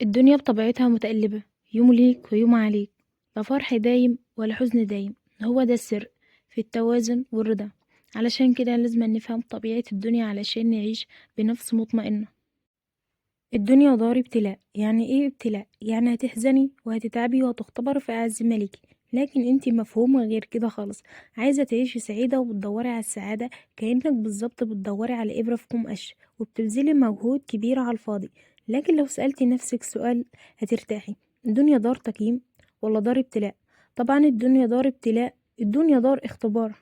الدنيا بطبيعتها متقلبة، يوم ليك ويوم عليك، لا فرح دايم ولا حزن دايم. هو ده السر في التوازن والرضا. علشان كده لازم نفهم طبيعة الدنيا علشان نعيش بنفس مطمئنة. الدنيا دار ابتلاء. يعني ايه ابتلاء؟ يعني هتحزني وهتتعبي وهتختبري في أعز ملك، لكن انتي مفهومة غير كده خالص. عايزة تعيشي سعيدة وبتدوري على السعادة، كأنك بالظبط بتدوري على إبرة في كوم قش وبتبذلي مجهود كبير على الفاضي. لكن لو سألتي نفسك سؤال هترتاحي: الدنيا دار تقييم ولا دار ابتلاء؟ طبعا الدنيا دار ابتلاء، الدنيا دار اختبار.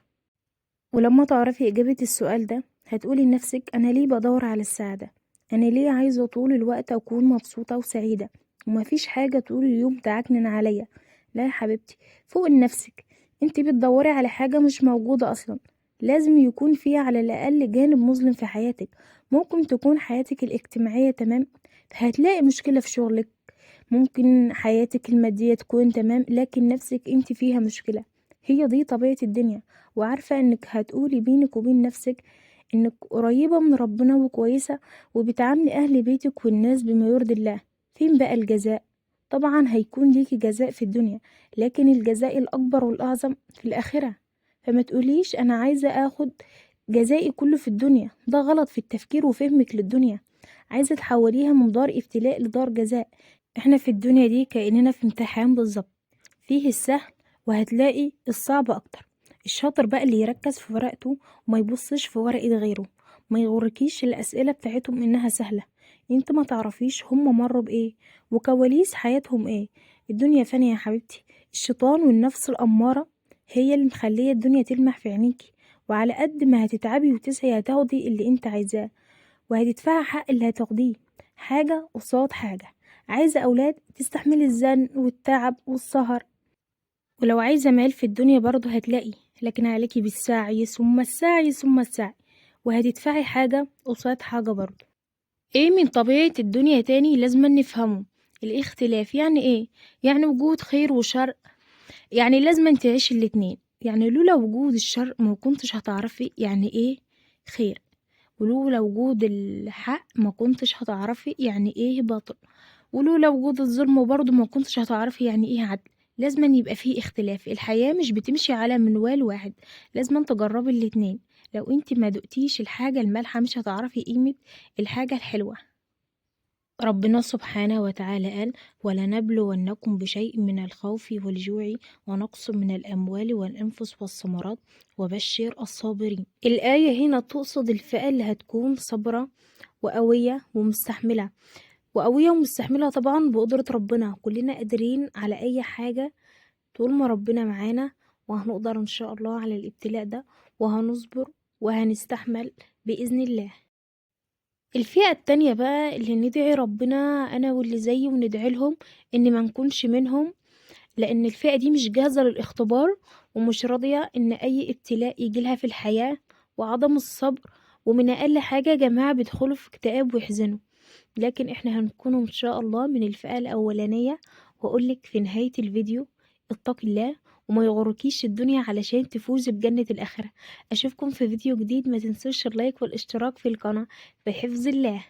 ولما تعرفي إجابة السؤال ده هتقولي لنفسك: أنا ليه بدور على السعادة؟ أنا ليه عايزة طول الوقت أكون مبسوطة وسعيدة ومفيش حاجة طول اليوم تعكنن عليا؟ لا يا حبيبتي، فوق لنفسك. انتي بتدوري على حاجة مش موجودة أصلا. لازم يكون فيها على الأقل جانب مظلم في حياتك. ممكن تكون حياتك الاجتماعية تمام، هتلاقي مشكلة في شغلك. ممكن حياتك المادية تكون تمام لكن نفسك انت فيها مشكلة. هي دي طبيعة الدنيا. وعارفة انك هتقولي بينك وبين نفسك انك قريبة من ربنا وكويسة وبتعاملي اهل بيتك والناس بما يرضي الله. فين بقى الجزاء؟ طبعا هيكون ليكي جزاء في الدنيا، لكن الجزاء الاكبر والاعظم في الاخرة. فما تقوليش انا عايزة اخد جزائي كله في الدنيا، ده غلط في التفكير وفهمك للدنيا. عايزة تحوليها من دار ابتلاء لدار جزاء. احنا في الدنيا دي كأننا في امتحان بالظبط، فيه السهل وهتلاقي الصعب اكتر. الشاطر بقى اللي يركز في ورقته وما يبصش في ورقة غيره. ما يغركيش الأسئلة بتاعتهم انها سهلة، انت ما تعرفيش هم مروا بايه وكواليس حياتهم ايه. الدنيا فانية يا حبيبتي. الشيطان والنفس الأمارة هي اللي مخلية الدنيا تلمح في عينيكي. وعلى قد ما هتتعبي وتسعي هتاخدي اللي انت عايزاه، وهتدفعي حق اللي هتاخديه، حاجة قصاد حاجة. عايزة أولاد تستحملي الزن والتعب والسهر، ولو عايزة مال في الدنيا برضه هتلاقي، لكن عليكي بالسعي ثم السعي ثم السعي، وهتدفعي حاجة قصاد حاجة برضه. ايه من طبيعة الدنيا تاني لازم نفهمه: الاختلاف. يعني ايه؟ يعني وجود خير وشر. يعني لازم تعيشي الاتنين. يعني لولا وجود الشر ما كنتش هتعرفي يعني ايه خير، ولولا وجود الحق ما كنتش هتعرفي يعني ايه باطل، ولولا وجود الظلم برضه ما كنتش هتعرفي يعني ايه عدل. لازم يبقى فيه اختلاف. الحياة مش بتمشي على منوال واحد، لازم تجربي الاتنين. لو انت ما دقتيش الحاجة المالحة مش هتعرفي قيمة الحاجة الحلوة. ربنا سبحانه وتعالى قال: ولنبلونكم بشيء من الخوف والجوع ونقص من الأموال والأنفس والثمرات وبشر الصابرين. الآية هنا تقصد الفئة اللي هتكون صابرة وقوية ومستحملة. وقوية ومستحملة طبعا بقدرة ربنا. كلنا قادرين على أي حاجة طول ما ربنا معانا، وهنقدر إن شاء الله على الابتلاء ده، وهنصبر وهنستحمل بإذن الله. الفئة التانية بقى اللي ندعي ربنا أنا واللي زيي وندعي لهم إن ما نكونش منهم، لأن الفئة دي مش جاهزة للاختبار ومش راضية إن أي ابتلاء يجيلها في الحياة، وعدم الصبر. ومن أقل حاجة يا جماعة بيدخلوا في اكتئاب ويحزنوا. لكن احنا هنكون إن شاء الله من الفئة الأولانية. وأقولك في نهاية الفيديو: اتقي الله وما يغركيش الدنيا علشان تفوزي بجنة الآخرة. أشوفكم في فيديو جديد. ما تنسوش اللايك والاشتراك في القناة. في حفظ الله.